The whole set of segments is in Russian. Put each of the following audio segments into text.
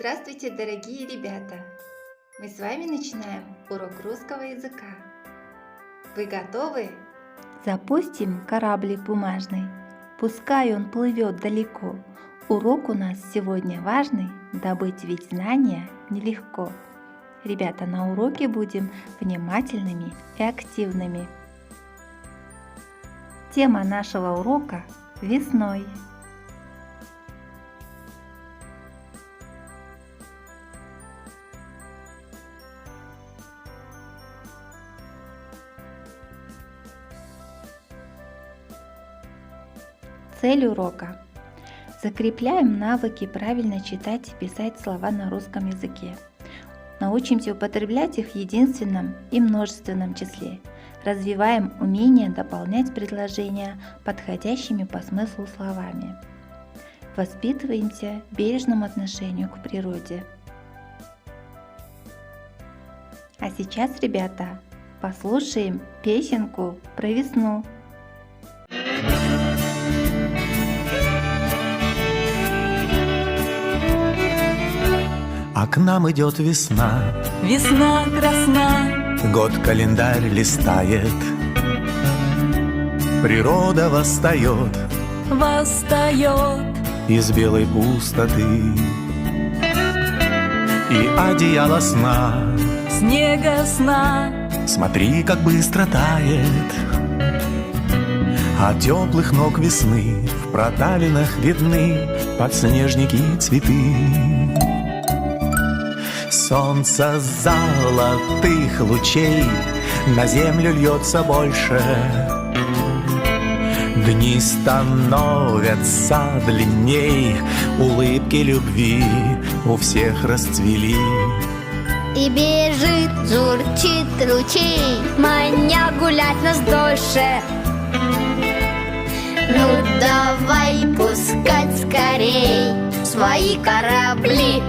Здравствуйте, дорогие ребята! Мы с вами начинаем урок русского языка. Вы готовы? Запустим кораблик бумажный, пускай он плывет далеко. Урок у нас сегодня важный, добыть ведь знания нелегко. Ребята, на уроке будем внимательными и активными. Тема нашего урока – весной. Цель урока. Закрепляем навыки правильно читать и писать слова на русском языке. Научимся употреблять их в единственном и множественном числе. Развиваем умение дополнять предложения подходящими по смыслу словами. Воспитываемся бережному отношению к природе. А сейчас, ребята, послушаем песенку про весну. А к нам идет весна, Весна красна, год календарь листает, природа восстает восстает из белой пустоты, и одеяло сна, снега сна, смотри, как быстро тает. От теплых ног весны в проталинах видны подснежники и цветы. Солнце золотых лучей на землю льется больше, дни становятся длинней, улыбки любви у всех расцвели. И бежит, журчит ручей, маня гулять нас дольше. Ну давай пускать скорей свои корабли.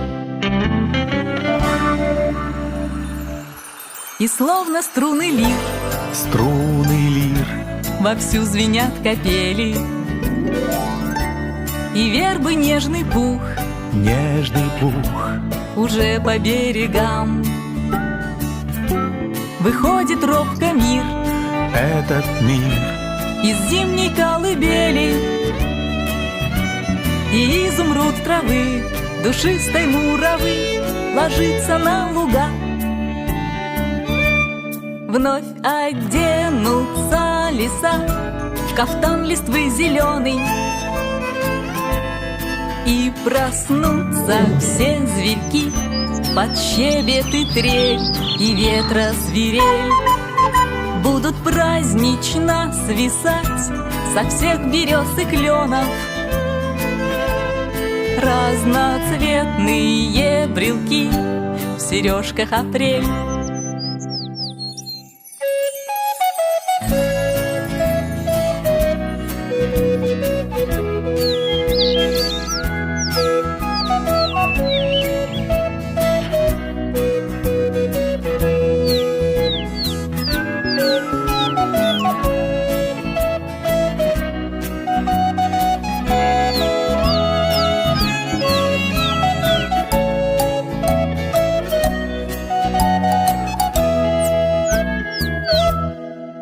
и словно струны лир Струны лир вовсю звенят капели, и вербы нежный пух нежный пух уже по берегам. Выходит робко мир этот мир, из зимней колыбели, и изумруд травы душистой муравы ложится на луга. Вновь оденутся леса в кафтан листвы зеленый, и проснутся все зверьки под щебет и трель и ветра свирель. Будут празднично свисать со всех берез и кленов разноцветные брелки в сережках апрель.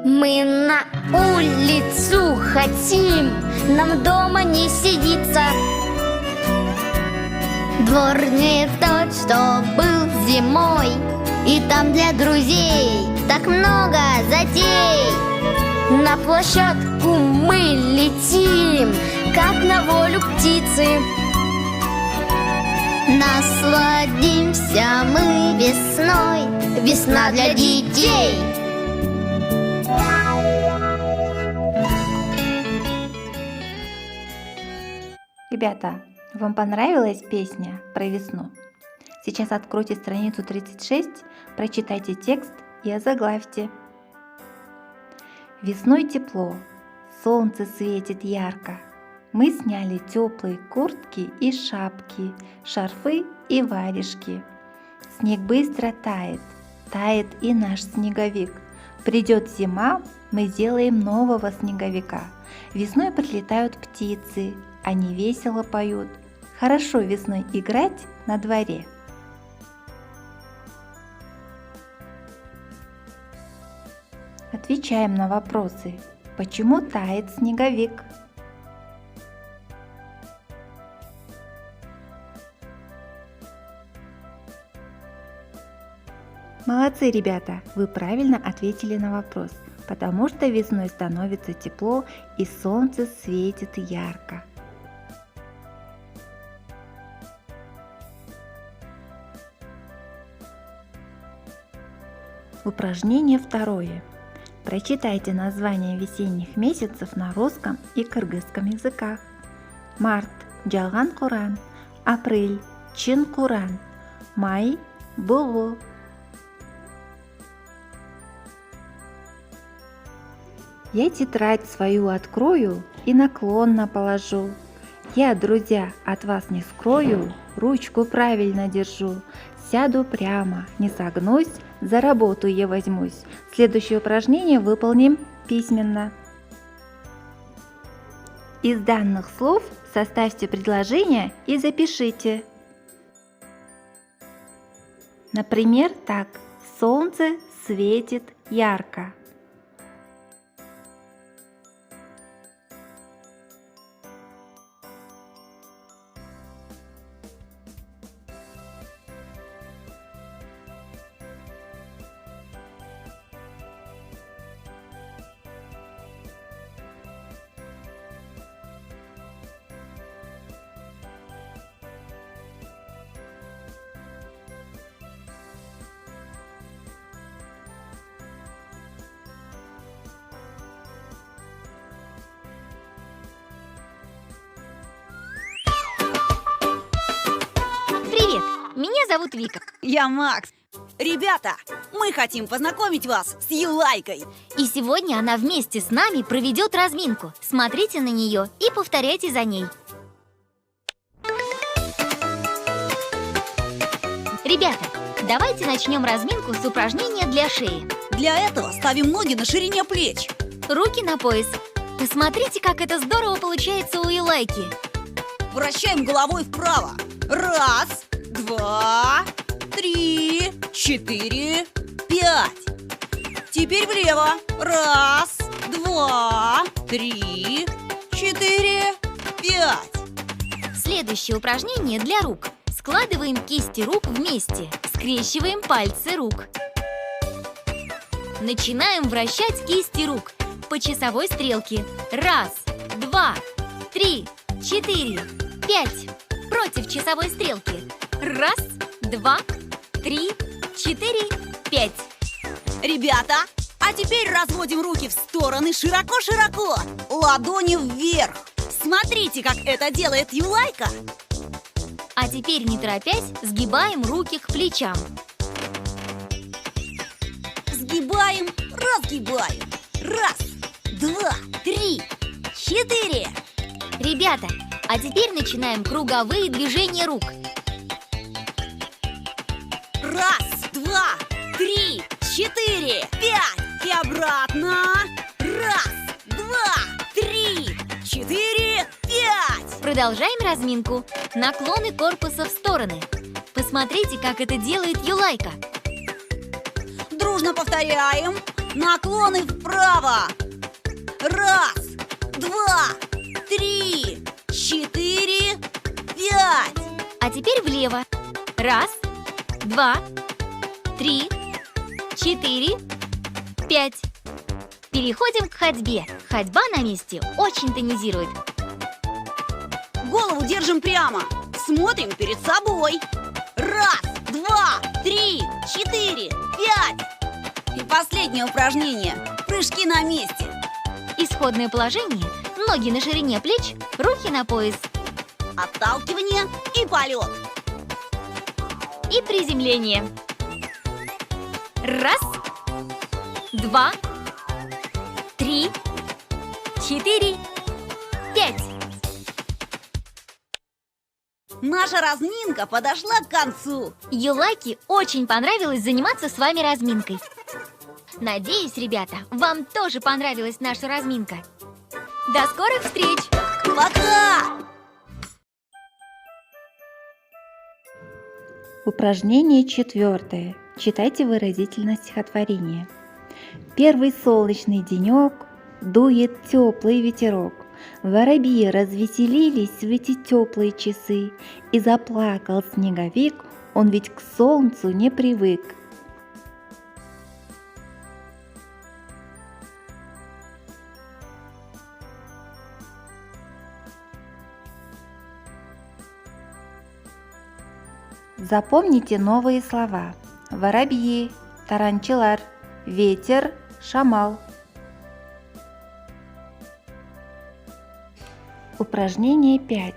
Мы на улицу хотим, нам дома не сидится. Двор не тот, что был зимой, и там для друзей так много затей. На площадку мы летим, как на волю птицы. Насладимся мы весной, весна для детей. Ребята, вам понравилась песня про весну? Сейчас откройте страницу 36, прочитайте текст и озаглавьте. Весной тепло, солнце светит ярко. Мы сняли теплые куртки и шапки, шарфы и варежки. Снег быстро тает, тает и наш снеговик. Придет зима, мы сделаем нового снеговика. Весной прилетают птицы, они весело поют. хорошо весной играть на дворе? Отвечаем на вопросы. Почему тает снеговик? Молодцы, ребята! Вы правильно ответили на вопрос. Потому что весной становится тепло и солнце светит ярко. Упражнение второе. Прочитайте названия весенних месяцев на русском и кыргызском языках. Март – Жалган Куран, апрель – Чин Куран, май – Булу. Я тетрадь свою открою и наклонно положу. Я, друзья, от вас не скрою, ручку правильно держу. Сяду прямо, не согнусь, за работу я возьмусь. Следующее упражнение выполним письменно. Из данных слов составьте предложение и запишите. Например, так. Солнце светит ярко. Привет, меня зовут Вика. Я Макс. Ребята, мы хотим познакомить вас с Юлайкой. И сегодня она вместе с нами проведет разминку. Смотрите на нее и повторяйте за ней. Ребята, давайте начнем разминку с упражнения для шеи. Для этого ставим ноги на ширине плеч. Руки на пояс. Посмотрите, как это здорово получается у Юлайки. Вращаем головой вправо. 1, 2, 3, 4, 5. Теперь влево. 1, 2, 3, 4, 5. Следующее упражнение для рук. Складываем кисти рук вместе. Скрещиваем пальцы рук. Начинаем вращать кисти рук по часовой стрелке. 1, 2, 3, 4, 5. Против часовой стрелки. 1, 2, 3, 4, 5. Ребята, а теперь разводим руки в стороны широко-широко. Ладони вверх. Смотрите, как это делает Юлайка. А теперь, не торопясь, сгибаем руки к плечам. Сгибаем, разгибаем. 1, 2, 3, 4. Ребята, а теперь начинаем круговые движения рук. 1, 2, 3, 4, 5. И обратно. 1, 2, 3, 4, 5. Продолжаем разминку. Наклоны корпуса в стороны. Посмотрите, как это делает Юлайка. Дружно повторяем. Наклоны вправо. 1, 2, 3, 4, 5. А теперь влево. 1, 2, 3, 4, 5. Переходим к ходьбе. Ходьба на месте очень тонизирует. Голову держим прямо. Смотрим перед собой. 1, 2, 3, 4, 5. И последнее упражнение. Прыжки на месте. Исходное положение. Ноги на ширине плеч, руки на пояс. Отталкивание и полет. И приземление. 1, 2, 3, 4, 5. Наша разминка подошла к концу. Юлайке очень понравилось заниматься с вами разминкой. Надеюсь, ребята, вам тоже понравилась наша разминка. До скорых встреч! Пока! Упражнение 4. Читайте выразительное стихотворение. Первый солнечный денек, дует теплый ветерок. Воробьи развеселились в эти теплые часы, и заплакал снеговик, он ведь к солнцу не привык. Запомните новые слова. Воробьи, таранчилар, ветер, шамал. Упражнение 5.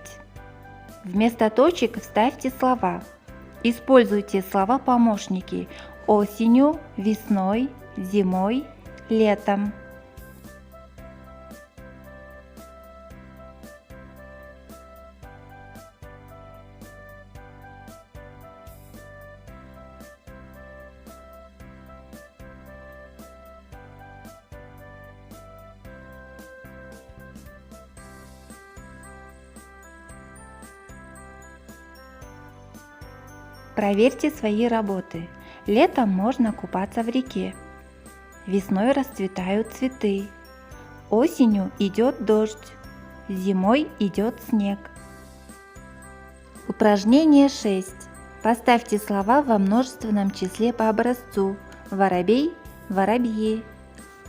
Вместо точек вставьте слова. Используйте слова-помощники осенью, весной, зимой, летом. Проверьте свои работы. Летом можно купаться в реке. Весной расцветают цветы. Осенью идет дождь. Зимой идет снег. Упражнение 6. Поставьте слова во множественном числе по образцу. Воробей, воробьи.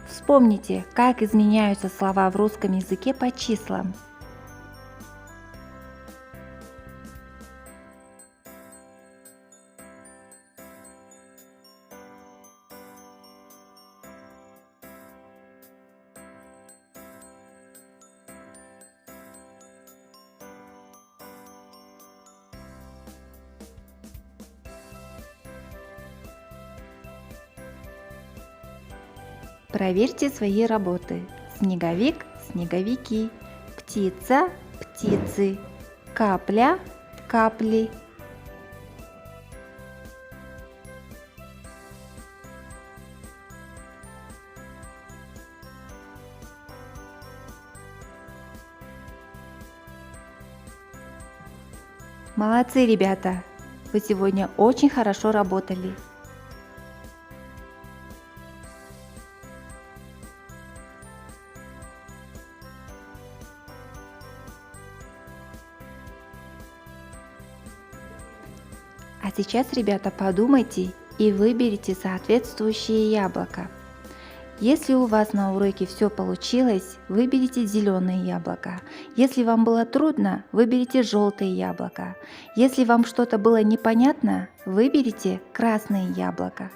Вспомните, как изменяются слова в русском языке по числам. Проверьте свои работы. Снеговик, снеговики. Птица, птицы. Капля, капли. Молодцы, ребята! Вы сегодня очень хорошо работали. А сейчас, ребята, подумайте и выберите соответствующее яблоко. Если у вас на уроке все получилось, выберите зеленое яблоко. Если вам было трудно, выберите желтое яблоко. Если вам что-то было непонятно, выберите красное яблоко.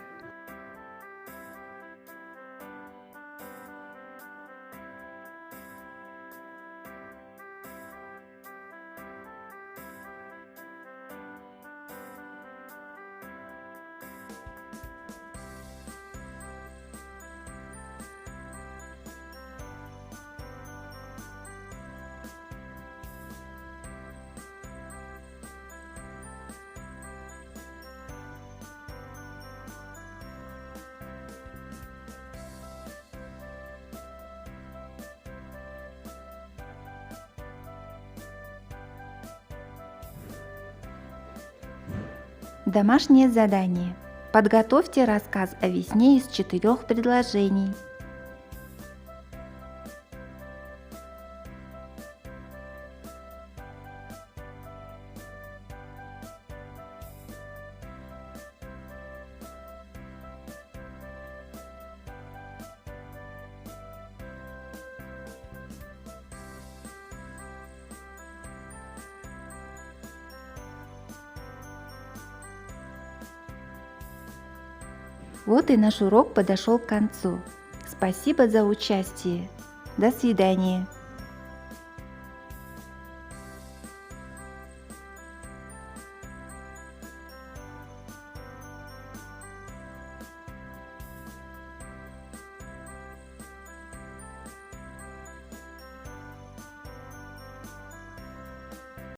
Домашнее задание. Подготовьте рассказ о весне из 4 предложений. Вот и наш урок подошел к концу. Спасибо за участие. До свидания.